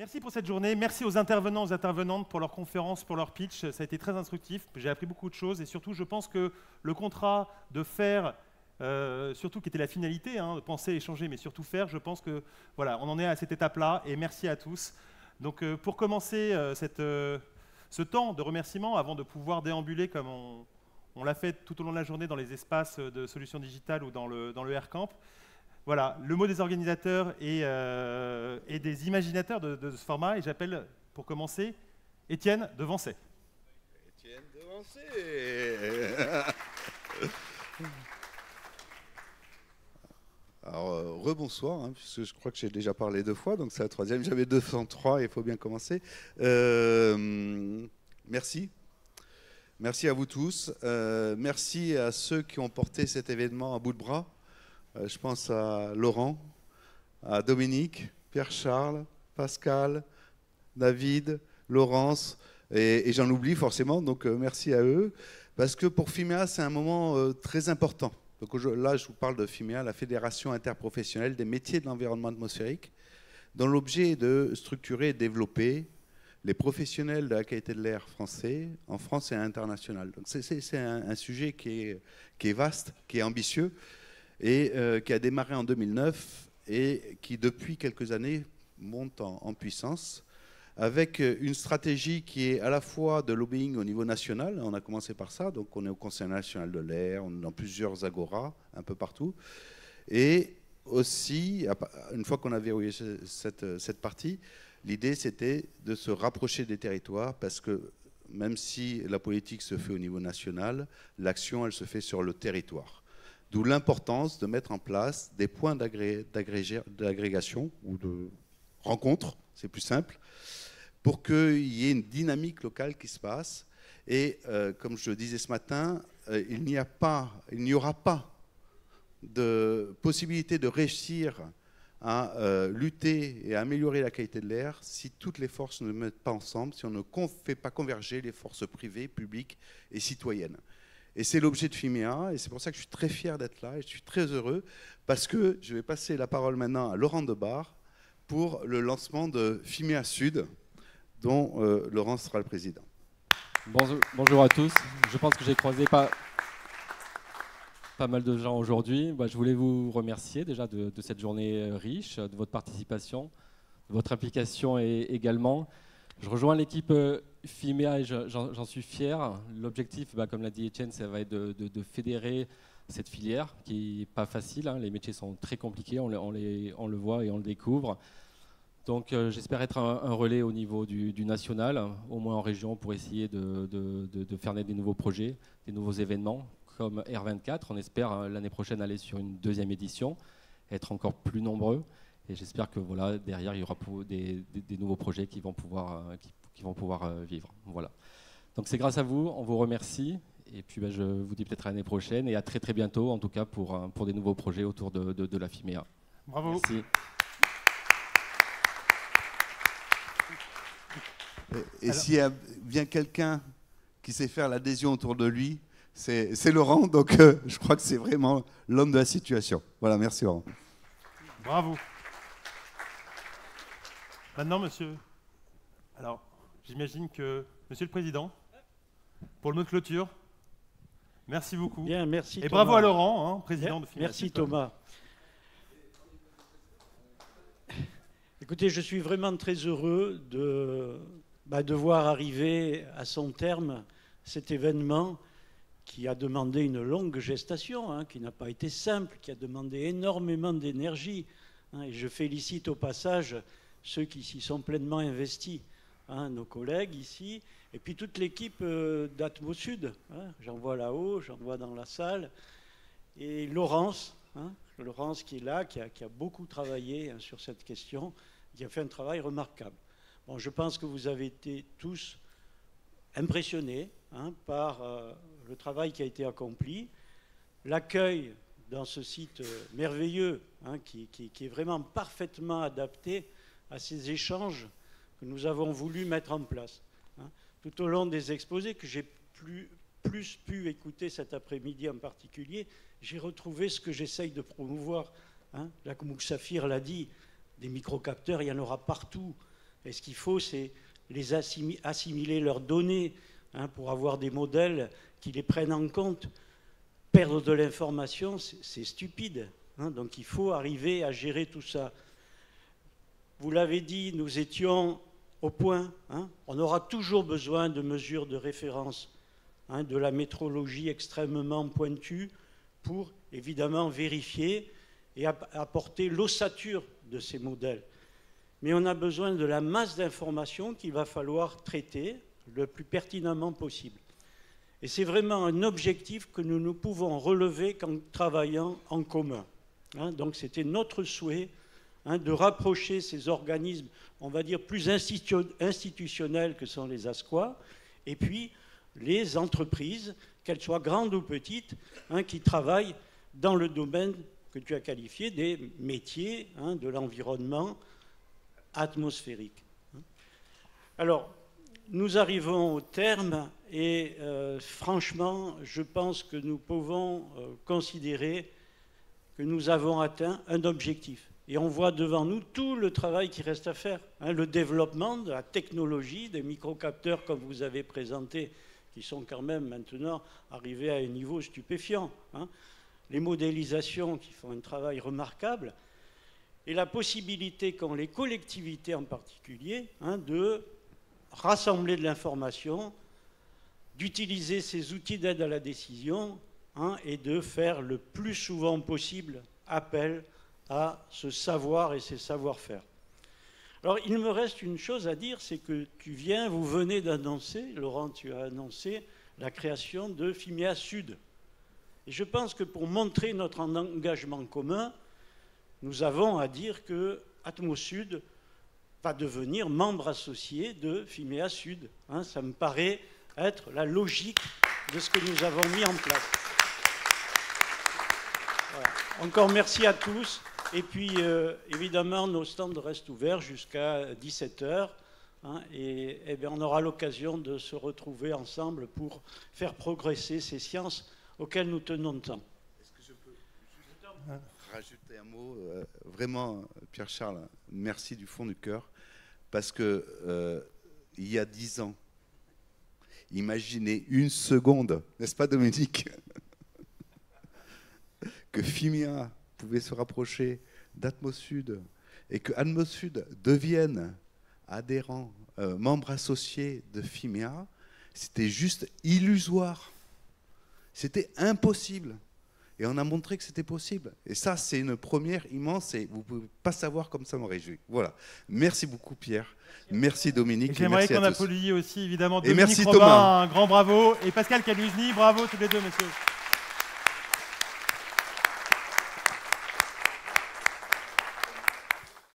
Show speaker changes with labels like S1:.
S1: Merci pour cette journée. Merci aux intervenants, aux intervenantes pour leur conférence, pour leur pitch. Ça a été très instructif. J'ai appris beaucoup de choses. Et surtout, je pense que le contrat de faire, surtout qui était la finalité, de penser, échanger, mais surtout faire, je pense que voilà, on en est à cette étape-là. Et merci à tous. Donc, pour commencer ce temps de remerciement, avant de pouvoir déambuler comme on l'a fait tout au long de la journée dans les espaces de solutions digitales ou dans le Aircamp, voilà, le mot des organisateurs et des imaginateurs de ce format. Et j'appelle, pour commencer, Étienne Devancey.
S2: Étienne Devancey. Alors, rebonsoir, puisque je crois que j'ai déjà parlé 2 fois, donc c'est la 3e. J'avais 203, il faut bien commencer. Merci. Merci à vous tous. Merci à ceux qui ont porté cet événement à bout de bras. Je pense à Laurent, à Dominique, Pierre-Charles, Pascal, David, Laurence, et j'en oublie forcément, donc merci à eux, parce que pour FIMEA, c'est un moment très important. Donc là, je vous parle de FIMEA, la Fédération interprofessionnelle des métiers de l'environnement atmosphérique, dont l'objet est de structurer et développer les professionnels de la qualité de l'air français, en France et à l'international. Donc c'est un sujet qui est vaste, qui est ambitieux, et qui a démarré en 2009 et qui, depuis quelques années, monte en puissance, avec une stratégie qui est à la fois de lobbying au niveau national, on a commencé par ça, donc on est au Conseil national de l'air, on est dans plusieurs agoras, un peu partout, et aussi, une fois qu'on a verrouillé cette partie, l'idée c'était de se rapprocher des territoires, parce que même si la politique se fait au niveau national, l'action elle se fait sur le territoire. D'où l'importance de mettre en place des points d'agrégation ou de rencontres, c'est plus simple, pour qu'il y ait une dynamique locale qui se passe. Et comme je le disais ce matin, il n'y aura pas de possibilité de réussir à lutter et à améliorer la qualité de l'air si toutes les forces ne mettent pas ensemble, si on ne fait pas converger les forces privées, publiques et citoyennes. Et c'est l'objet de FIMEA, et c'est pour ça que je suis très fier d'être là, et je suis très heureux, parce que je vais passer la parole maintenant à Laurent Debar pour le lancement de FIMEA Sud, dont Laurent sera le président.
S3: Bonjour à tous. Je pense que j'ai croisé pas mal de gens aujourd'hui. Je voulais vous remercier déjà de cette journée riche, de votre participation, de votre implication également. Je rejoins l'équipe FIMEA et j'en suis fier. L'objectif, comme l'a dit Étienne, ça va être de fédérer cette filière qui n'est pas facile. Les métiers sont très compliqués, on le voit et on le découvre. Donc j'espère être un relais au niveau du national, au moins en région, pour essayer de faire naître des nouveaux projets, des nouveaux événements comme R24. On espère l'année prochaine aller sur une 2e édition, être encore plus nombreux. Et j'espère que voilà, derrière, il y aura des nouveaux projets qui vont pouvoir vivre. Voilà. Donc c'est grâce à vous, on vous remercie. Et puis je vous dis peut-être à l'année prochaine et à très très bientôt, en tout cas pour des nouveaux projets autour de la FIMEA.
S1: Bravo.
S3: Merci.
S2: Et s'il y a bien quelqu'un qui sait faire l'adhésion autour de lui, c'est Laurent. Donc je crois que c'est vraiment l'homme de la situation. Voilà, merci Laurent.
S1: Bravo. Maintenant, monsieur, alors j'imagine que monsieur le Président, pour le mot de clôture, merci beaucoup.
S4: Bien, merci.
S1: Et
S4: Thomas.
S1: bravo à Laurent, président de FIMEA.
S4: Merci Thomas. Écoutez, je suis vraiment très heureux de voir arriver à son terme cet événement qui a demandé une longue gestation, qui n'a pas été simple, qui a demandé énormément d'énergie. Et je félicite au passage ceux qui s'y sont pleinement investis, nos collègues ici, et puis toute l'équipe d'Atmo Sud. J'en vois là-haut, j'en vois dans la salle. Et Laurence, Laurence qui est là, qui a beaucoup travaillé sur cette question, qui a fait un travail remarquable. Bon, je pense que vous avez été tous impressionnés par le travail qui a été accompli, l'accueil dans ce site merveilleux qui est vraiment parfaitement adapté à ces échanges que nous avons voulu mettre en place. Tout au long des exposés que j'ai plus pu écouter cet après-midi en particulier, j'ai retrouvé ce que j'essaye de promouvoir. Là, comme Saphir l'a dit, des microcapteurs, il y en aura partout. Et ce qu'il faut, c'est les assimiler leurs données, hein, pour avoir des modèles qui les prennent en compte. Perdre de l'information, c'est stupide, hein, donc il faut arriver à gérer tout ça. Vous l'avez dit, nous étions au point, hein, on aura toujours besoin de mesures de référence, hein, de la métrologie extrêmement pointue pour évidemment vérifier et apporter l'ossature de ces modèles. Mais on a besoin de la masse d'informations qu'il va falloir traiter le plus pertinemment possible. Et c'est vraiment un objectif que nous ne pouvons relever qu'en travaillant en commun. Hein, donc c'était notre souhait, hein, de rapprocher ces organismes, on va dire, plus institutionnels que sont les ASQA, et puis les entreprises, qu'elles soient grandes ou petites, hein, qui travaillent dans le domaine que tu as qualifié des métiers, hein, de l'environnement atmosphérique. Alors, nous arrivons au terme et franchement, je pense que nous pouvons considérer que nous avons atteint un objectif. Et on voit devant nous tout le travail qui reste à faire, hein, le développement de la technologie, des microcapteurs comme vous avez présenté, qui sont quand même maintenant arrivés à un niveau stupéfiant, hein, les modélisations qui font un travail remarquable, et la possibilité qu'ont les collectivités en particulier, hein, de rassembler de l'information, d'utiliser ces outils d'aide à la décision, hein, et de faire le plus souvent possible appel à ce savoir et ces savoir-faire. Alors, il me reste une chose à dire, c'est que vous venez d'annoncer, Laurent, tu as annoncé la création de FIMEA Sud. Et je pense que pour montrer notre engagement commun, nous avons à dire que Atmos Sud va devenir membre associé de FIMEA Sud. Hein, ça me paraît être la logique de ce que nous avons mis en place. Voilà. Encore merci à tous. Et puis, évidemment, nos stands restent ouverts jusqu'à 17h. Hein, et bien, on aura l'occasion de se retrouver ensemble pour faire progresser ces sciences auxquelles nous tenons tant.
S2: Est-ce que je peux juste rajouter un mot? Vraiment, Pierre-Charles, merci du fond du cœur. Parce que il y a 10 ans, imaginez une seconde, n'est-ce pas Dominique, que FIMEA pouvait se rapprocher d'Atmos Sud et que Atmos Sud devienne adhérent, membre associé de FIMEA, c'était juste illusoire. C'était impossible. Et on a montré que c'était possible. Et ça, c'est une première immense et vous ne pouvez pas savoir comme ça me réjouit. Voilà. Merci beaucoup, Pierre. Merci, Dominique.
S1: J'aimerais qu'on applaudisse aussi, évidemment,
S2: et
S1: Dominique
S2: merci,
S1: Robin,
S2: Thomas.
S1: un grand bravo. Et Pascal Caluzny, bravo tous les deux, messieurs.